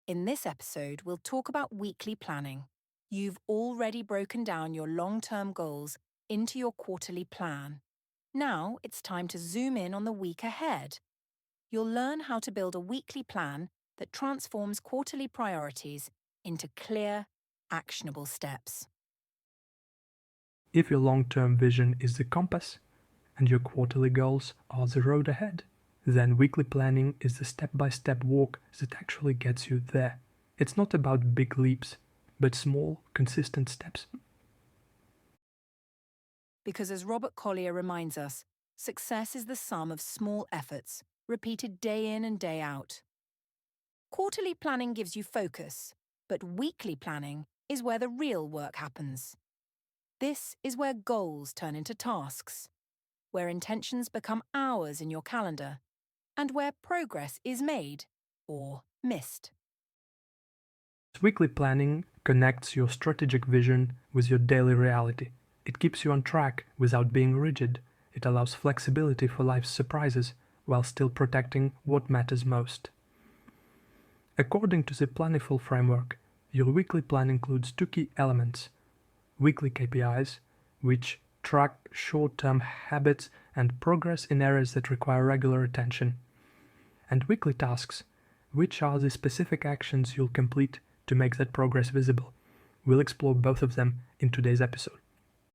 In this episode, we'll talk about weekly planning. You've already broken down your long-term goals into your quarterly plan. Now it's time to zoom in on the week ahead. You'll learn how to build a weekly plan that transforms quarterly priorities into clear, actionable steps. If your long-term vision is the compass and your quarterly goals are the road ahead, then weekly planning is the step-by-step walk that actually gets you there. It's not about big leaps, but small, consistent steps. Because as Robert Collier reminds us, success is the sum of small efforts, repeated day in and day out. Quarterly planning gives you focus, but weekly planning is where the real work happens. This is where goals turn into tasks, where intentions become hours in your calendar, and where progress is made or missed. Weekly planning connects your strategic vision with your daily reality. It keeps you on track without being rigid. It allows flexibility for life's surprises while still protecting what matters most. According to the Planiful framework, your weekly plan includes two key elements: weekly KPIs, which track short-term habits and progress in areas that require regular attention, and weekly tasks, which are the specific actions you'll complete to make that progress visible. We'll explore both of them in today's episode.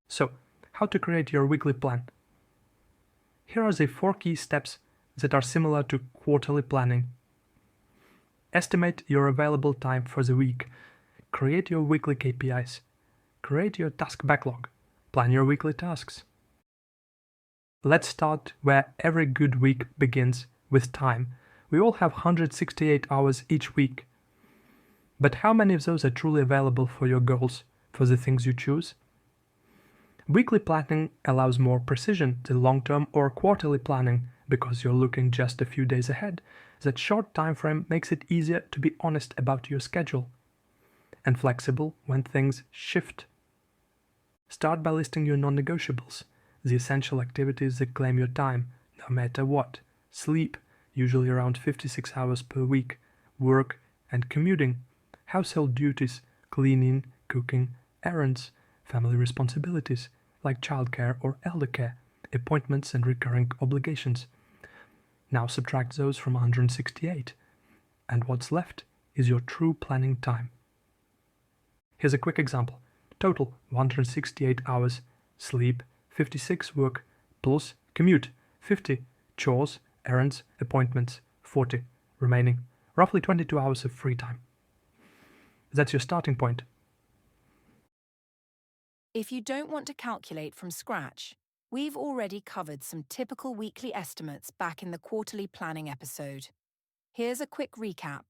So, how to create your weekly plan? Here are the 4 key steps that are similar to quarterly planning. Estimate your available time for the week. Create your weekly KPIs. Create your task backlog. Plan your weekly tasks. Let's start where every good week begins, with time. We all have 168 hours each week. But how many of those are truly available for your goals, for the things you choose? Weekly planning allows more precision than long-term or quarterly planning because you're looking just a few days ahead. That short time frame makes it easier to be honest about your schedule and flexible when things shift. Start by listing your non-negotiables, the essential activities that claim your time, no matter what. Sleep, usually around 56 hours per week, work and commuting, household duties, cleaning, cooking, errands, family responsibilities like childcare or elder care, appointments and recurring obligations. Now subtract those from 168, and what's left is your true planning time. Here's a quick example. Total 168 hours, sleep 56, work plus commute 50, chores, errands, appointments 40, remaining roughly 22 hours of free time. That's your starting point. If you don't want to calculate from scratch, we've already covered some typical weekly estimates back in the quarterly planning episode. Here's a quick recap.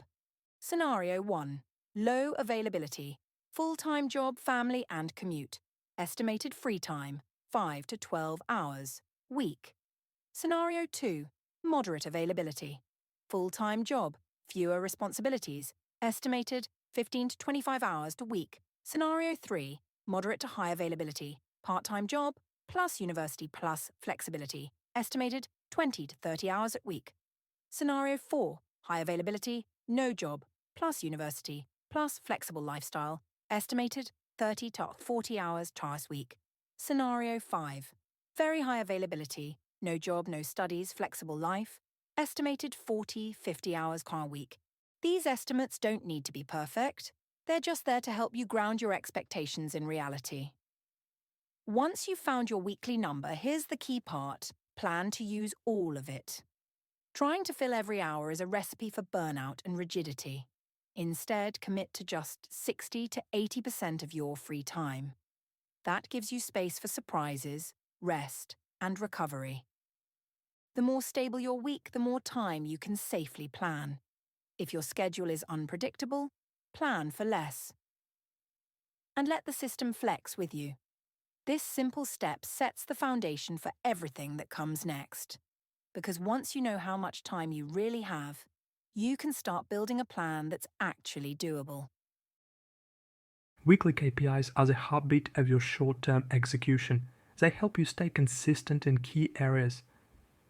Scenario 1. Low availability. Full-time job, family and commute. Estimated free time, 5 to 12 hours. Week. Scenario 2. Moderate availability. Full-time job, fewer responsibilities. Estimated 15 to 25 hours a week. Scenario 3. Moderate to high availability. Part-time job, plus university plus flexibility. Estimated 20 to 30 hours a week. Scenario 4. High availability, no job, plus university, plus flexible lifestyle. Estimated 30 to 40 hours a week. Scenario 5. Very high availability, no job, no studies, flexible life. Estimated 40-50 hours a week. These estimates don't need to be perfect. They're just there to help you ground your expectations in reality. Once you've found your weekly number, here's the key part. Plan to use all of it. Trying to fill every hour is a recipe for burnout and rigidity. Instead, commit to just 60 to 80% of your free time. That gives you space for surprises, rest, and recovery. The more stable your week, the more time you can safely plan. If your schedule is unpredictable, plan for less. And let the system flex with you. This simple step sets the foundation for everything that comes next. Because once you know how much time you really have, you can start building a plan that's actually doable. Weekly KPIs are the heartbeat of your short-term execution. They help you stay consistent in key areas,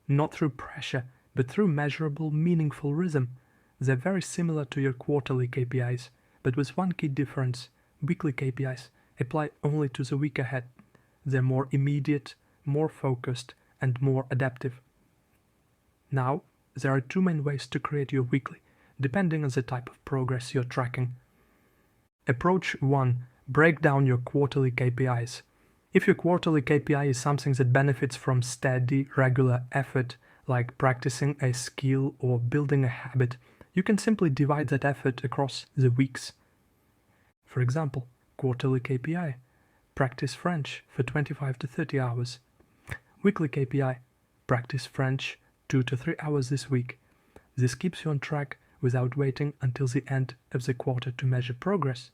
not through pressure, but through measurable, meaningful rhythm. They're very similar to your quarterly KPIs, but with one key difference: weekly KPIs apply only to the week ahead. They're more immediate, more focused, and more adaptive. Now, there are two main ways to create your weekly, depending on the type of progress you're tracking. Approach 1. Break down your quarterly KPIs. If your quarterly KPI is something that benefits from steady, regular effort, like practicing a skill or building a habit, you can simply divide that effort across the weeks. For example, quarterly KPI: practice French for 25 to 30 hours. Weekly KPI: practice French 2 to 3 hours this week. This keeps you on track without waiting until the end of the quarter to measure progress.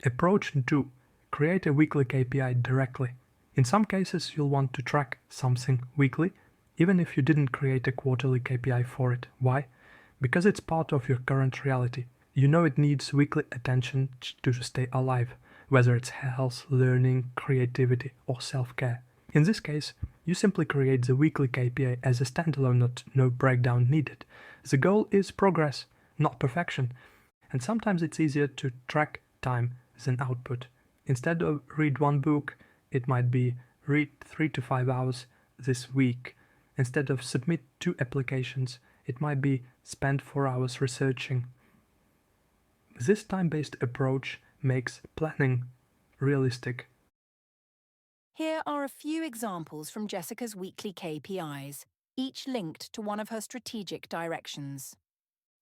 Approach 2. Create a weekly KPI directly. In some cases, you'll want to track something weekly, even if you didn't create a quarterly KPI for it. Why? Because it's part of your current reality. You know it needs weekly attention to stay alive, whether it's health, learning, creativity, or self-care. In this case, you simply create the weekly KPI as a standalone, no breakdown needed. The goal is progress, not perfection. And sometimes it's easier to track time than output. Instead of read one book, it might be read 3 to 5 hours this week. Instead of submit 2 applications, it might be spend 4 hours researching. This time-based approach makes planning realistic. Here are a few examples from Jessica's weekly KPIs, each linked to one of her strategic directions.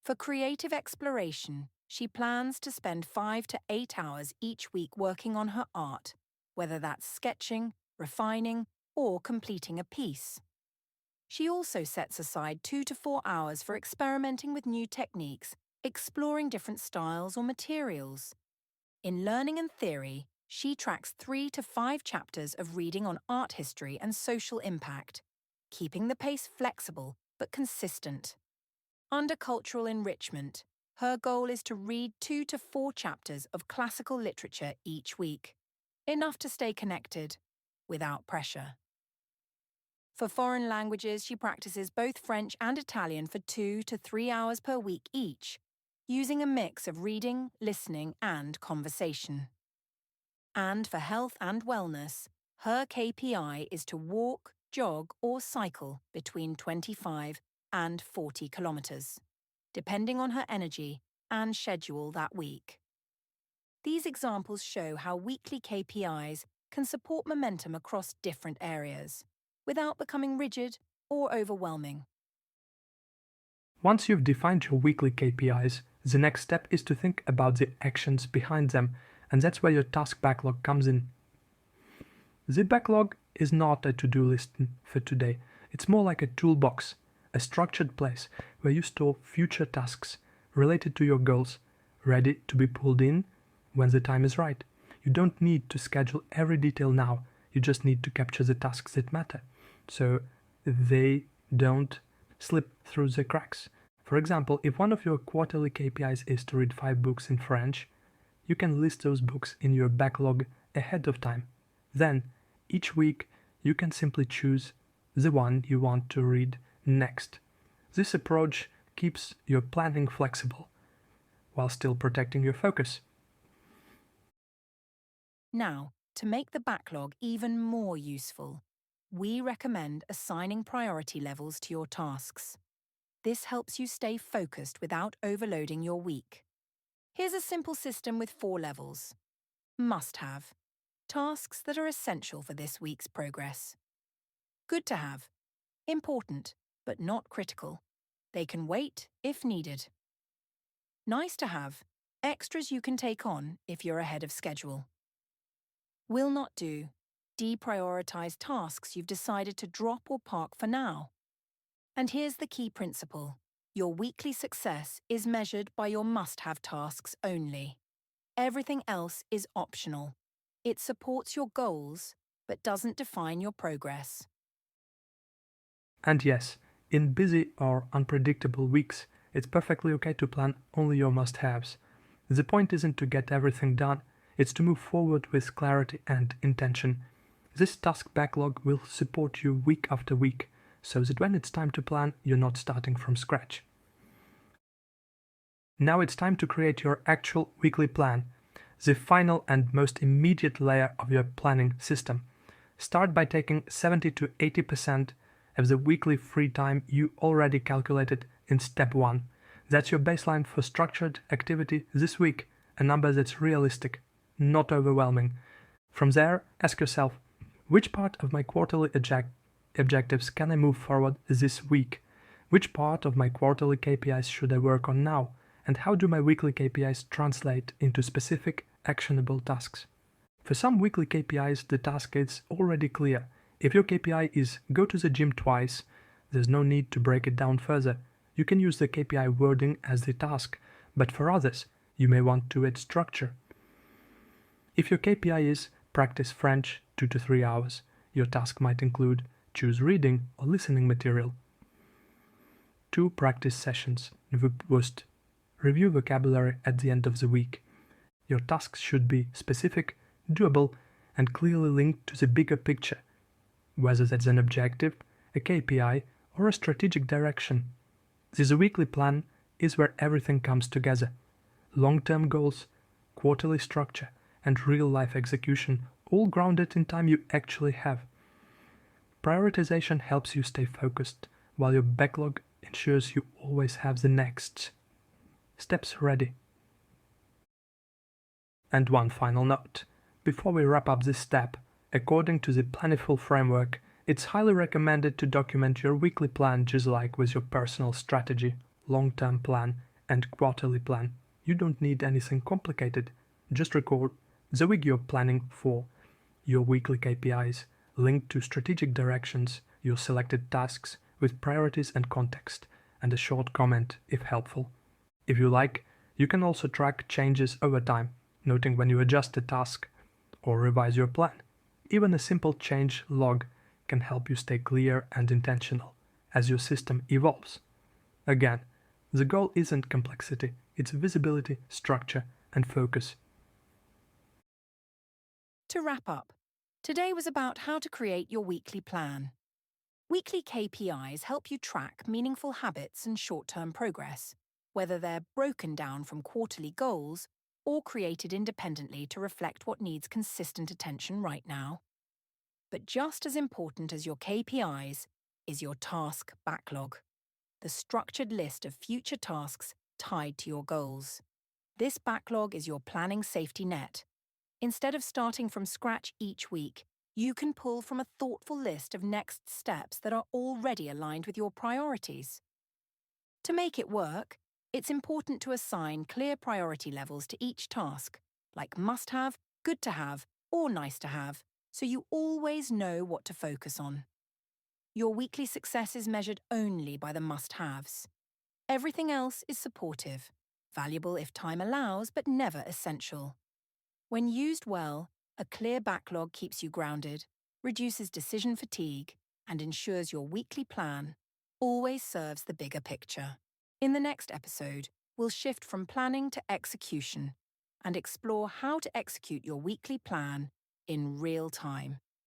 For creative exploration, she plans to spend 5 to 8 hours each week working on her art, whether that's sketching, refining, or completing a piece. She also sets aside 2 to 4 hours for experimenting with new techniques, exploring different styles or materials. In Learning and Theory, she tracks 3 to 5 chapters of reading on art history and social impact, keeping the pace flexible but consistent. Under Cultural Enrichment, her goal is to read 2 to 4 chapters of classical literature each week, enough to stay connected, without pressure. For foreign languages, she practices both French and Italian for 2 to 3 hours per week each, using a mix of reading, listening, and conversation. And for health and wellness, her KPI is to walk, jog, or cycle between 25 and 40 kilometers, depending on her energy and schedule that week. These examples show how weekly KPIs can support momentum across different areas, without becoming rigid or overwhelming. Once you've defined your weekly KPIs, the next step is to think about the actions behind them, and that's where your task backlog comes in. The backlog is not a to-do list for today. It's more like a toolbox, a structured place where you store future tasks related to your goals, ready to be pulled in when the time is right. You don't need to schedule every detail now. You just need to capture the tasks that matter, so they don't slip through the cracks. For example, if one of your quarterly KPIs is to read 5 books in French, you can list those books in your backlog ahead of time. Then, each week, you can simply choose the one you want to read next. This approach keeps your planning flexible, while still protecting your focus. Now, to make the backlog even more useful, we recommend assigning priority levels to your tasks. This helps you stay focused without overloading your week. Here's a simple system with 4 levels. Must-have: tasks that are essential for this week's progress. Good to have: important, but not critical. They can wait if needed. Nice to have: extras you can take on if you're ahead of schedule. Will not do: deprioritize tasks you've decided to drop or park for now. And here's the key principle: your weekly success is measured by your must-have tasks only. Everything else is optional. It supports your goals, but doesn't define your progress. And yes, in busy or unpredictable weeks, it's perfectly okay to plan only your must-haves. The point isn't to get everything done, it's to move forward with clarity and intention. This task backlog will support you week after week, so that when it's time to plan, you're not starting from scratch. Now it's time to create your actual weekly plan, the final and most immediate layer of your planning system. Start by taking 70 to 80% of the weekly free time you already calculated in step 1. That's your baseline for structured activity this week, a number that's realistic, not overwhelming. From there, ask yourself, which part of my quarterly objectives can I move forward this week? Which part of my quarterly KPIs should I work on now? And how do my weekly KPIs translate into specific, actionable tasks? For some weekly KPIs, the task is already clear. If your KPI is go to the gym twice, there's no need to break it down further. You can use the KPI wording as the task, but for others, you may want to add structure. If your KPI is practice French 2 to 3 hours, your task might include choose reading or listening material. 2 practice sessions, review vocabulary at the end of the week. Your tasks should be specific, doable, and clearly linked to the bigger picture, whether that's an objective, a KPI, or a strategic direction. This weekly plan is where everything comes together. Long-term goals, quarterly structure, and real-life execution, all grounded in time you actually have. Prioritization helps you stay focused, while your backlog ensures you always have the next steps ready. And one final note. Before we wrap up this step, according to the Planiful framework, it's highly recommended to document your weekly plan just like with your personal strategy, long-term plan, and quarterly plan. You don't need anything complicated. Just record the week you're planning for, your weekly KPIs, linked to strategic directions, your selected tasks with priorities and context, and a short comment if helpful. If you like, you can also track changes over time, noting when you adjust a task or revise your plan. Even a simple change log can help you stay clear and intentional as your system evolves. Again, the goal isn't complexity, it's visibility, structure, and focus. To wrap up, today was about how to create your weekly plan. Weekly KPIs help you track meaningful habits and short-term progress, whether they're broken down from quarterly goals or created independently to reflect what needs consistent attention right now. But just as important as your KPIs is your task backlog, the structured list of future tasks tied to your goals. This backlog is your planning safety net. Instead of starting from scratch each week, you can pull from a thoughtful list of next steps that are already aligned with your priorities. To make it work, it's important to assign clear priority levels to each task, like must-have, good-to-have, or nice-to-have, so you always know what to focus on. Your weekly success is measured only by the must-haves. Everything else is supportive, valuable if time allows, but never essential. When used well, a clear backlog keeps you grounded, reduces decision fatigue, and ensures your weekly plan always serves the bigger picture. In the next episode, we'll shift from planning to execution and explore how to execute your weekly plan in real time.